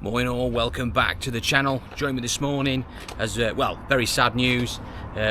Morning all, welcome back to the channel. Join me this morning as, well, very sad news.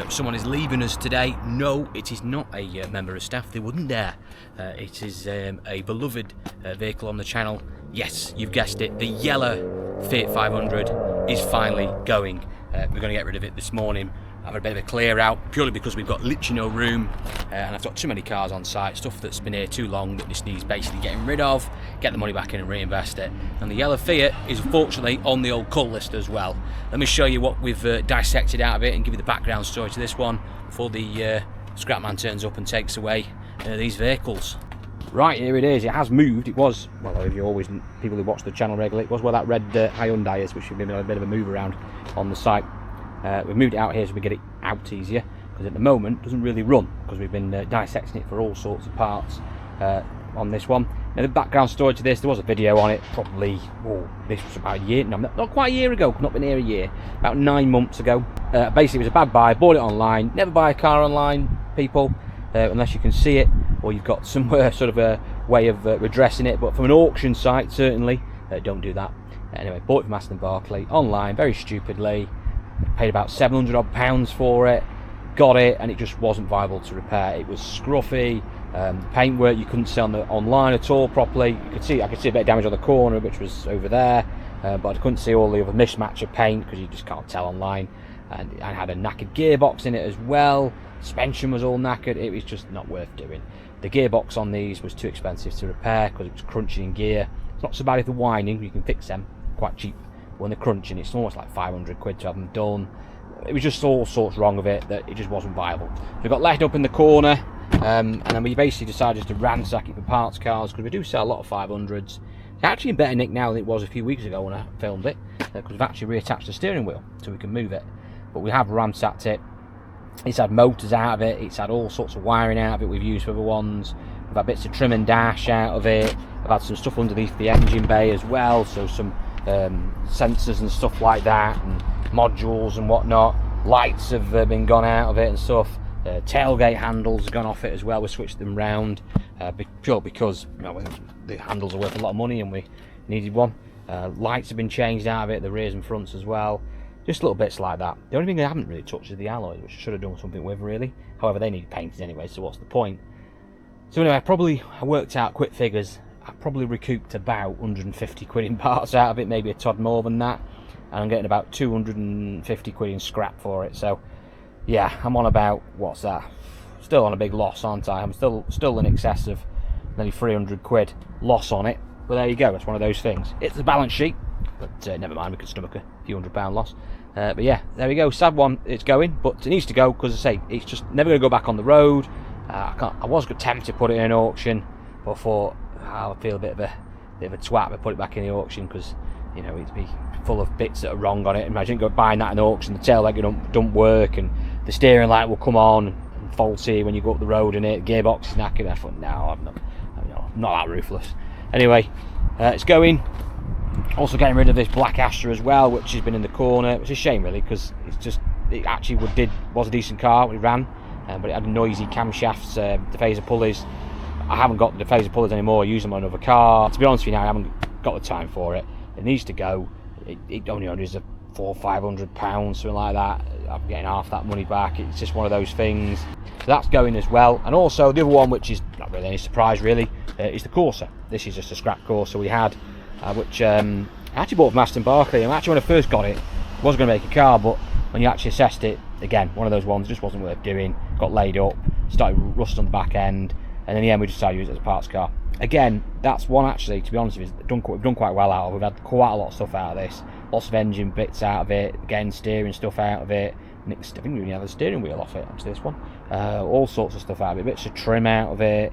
Someone is leaving us today. No, it is not a member of staff, they wouldn't dare. It is a beloved vehicle on the channel. Yes, you've guessed it, the yellow Fiat 500 is finally going. We're going to get rid of it this morning. I've had a bit of a clear out purely because we've got literally no room and I've got too many cars on site, stuff that's been here too long that this needs basically getting rid of, get the money back in and reinvest it. And the yellow Fiat is unfortunately on the old cull list as well. Let me show you what we've dissected out of it and give you the background story to this one before the scrap man turns up and takes away these vehicles. Right, here it is. It has moved. It was, well, if you always, people who watch the channel regularly, it was where that red Hyundai is, which we've been a bit of a move around on the site. We've moved it out here so we get it out easier, because at the moment it doesn't really run, because we've been dissecting it for all sorts of parts on this one. Now the background story to this, there was a video on it probably, this was about a year, no, not quite a year ago, not been here a year, about 9 months ago. Basically it was a bad buy, bought it online. Never buy a car online, people, unless you can see it, or you've got somewhere sort of a way of redressing it, but from an auction site, certainly, don't do that. Anyway, bought it from Aston Barclay, online, very stupidly. Paid about £700 odd for it, got it, and it just wasn't viable to repair. It was scruffy, the paintwork you couldn't see online at all properly. I could see a bit of damage on the corner, which was over there, but I couldn't see all the other mismatch of paint because you just can't tell online. And I had a knackered gearbox in it as well. Suspension was all knackered. It was just not worth doing. The gearbox on these was too expensive to repair because it was crunching in gear. It's not so bad if they're whining, you can fix them quite cheap. When they're crunching, it's almost like 500 quid to have them done. It was just all sorts wrong with it that it just wasn't viable. We got left up in the corner, and then we basically decided to ransack it for parts cars, because we do sell a lot of 500s. It's actually in better nick now than it was a few weeks ago when I filmed it, because we've actually reattached the steering wheel so we can move it. But we have ransacked it. It's had motors out of it, it's had all sorts of wiring out of it we've used for other ones. We've had bits of trim and dash out of it. I've had some stuff underneath the engine bay as well, so some sensors and stuff like that, and modules and whatnot. Lights have been gone out of it and stuff. Tailgate handles have gone off it as well. We switched them round pure because, you know, the handles are worth a lot of money and we needed one. Lights have been changed out of it, the rears and fronts as well. Just little bits like that. The only thing I haven't really touched is the alloys, which I should have done something with really. However, they need painted anyway, so what's the point? So anyway, I worked out quick figures. I probably recouped about 150 quid in parts out of it, maybe a tad more than that, and I'm getting about 250 quid in scrap for it. So yeah, I'm on about, what's that, still on a big loss, aren't I? I'm still in excess of nearly 300 quid loss on it, but there you go, it's one of those things. It's the balance sheet, but never mind, we could stomach a few £100 loss. But yeah, there we go, sad one, it's going, but it needs to go, because I say, it's just never going to go back on the road. I was tempted to put it in an auction, but I thought, I'll feel a bit of a twat if I put it back in the auction, because, you know, it'd be full of bits that are wrong on it. Imagine go buying that in auction, the tail light don't work, and the steering light will come on and faulty when you go up the road, and it gearbox is knackered. I thought, no, I'm not that ruthless. Anyway, it's going. Also getting rid of this black Astra as well, which has been in the corner. It's a shame really, because it actually was a decent car. It ran, but it had noisy camshafts, diffuser pulleys. I haven't got the diffuser pullers anymore. I use them on another car. To be honest with you now, I haven't got the time for it. It needs to go. It only is a £400 or £500, something like that. I'm getting half that money back. It's just one of those things. So that's going as well. And also the other one, which is not really any surprise really, is the Corsa. This is just a scrap Corsa we had, which I actually bought from Aston Barclay. And actually when I first got it, I was going to make a car, but when you actually assessed it, again, one of those ones just wasn't worth doing. Got laid up, started rust on the back end. And in the end we decided to use it as a parts car. Again, that's one actually, to be honest with you, we've done quite well out of. We've had quite a lot of stuff out of this. Lots of engine bits out of it, again steering stuff out of it. I think we even had the steering wheel off it, actually, this one. All sorts of stuff out of it, bits of trim out of it.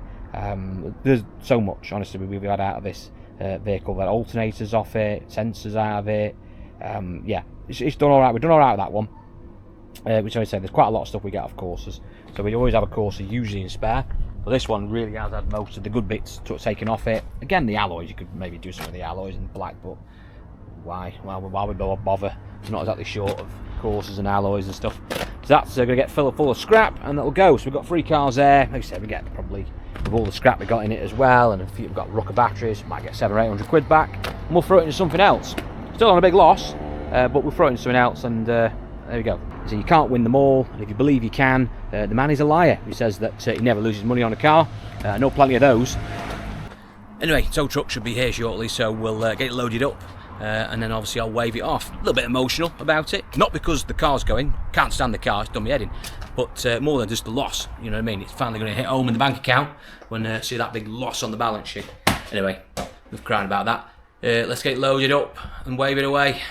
There's so much, honestly, we've had out of this vehicle. We've had alternators off it, sensors out of it. Yeah, it's done alright. We've done alright with that one. Which I say, there's quite a lot of stuff we get off Corsas. So we always have a Corsa usually in spare. But this one really has had most of the good bits taken off it. Again, the alloys, you could maybe do some of the alloys in black, but why would we bother? It's not exactly short of Corsas and alloys and stuff. So that's going to get full of scrap, and that'll go. So we've got 3 cars there. Like I said, we get probably with all the scrap we got in it as well, and we've got rucker batteries, might get 700 or 800 quid back, and we'll throw it into something else. Still on a big loss, but we'll throw it into something else, and there we go. So you can't win them all, and if you believe you can, the man is a liar who says that he never loses money on a car. I know plenty of those. Anyway, tow truck should be here shortly, so we'll get it loaded up, and then obviously I'll wave it off. A little bit emotional about it, not because the car's going, can't stand the car, it's done me head in, but more than just the loss, you know what I mean? It's finally going to hit home in the bank account when I see that big loss on the balance sheet. Anyway, enough crying about that. Let's get it loaded up and wave it away.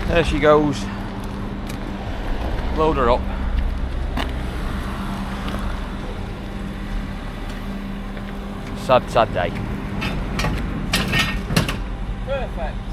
There she goes. Load her up. Sad, sad day. Perfect.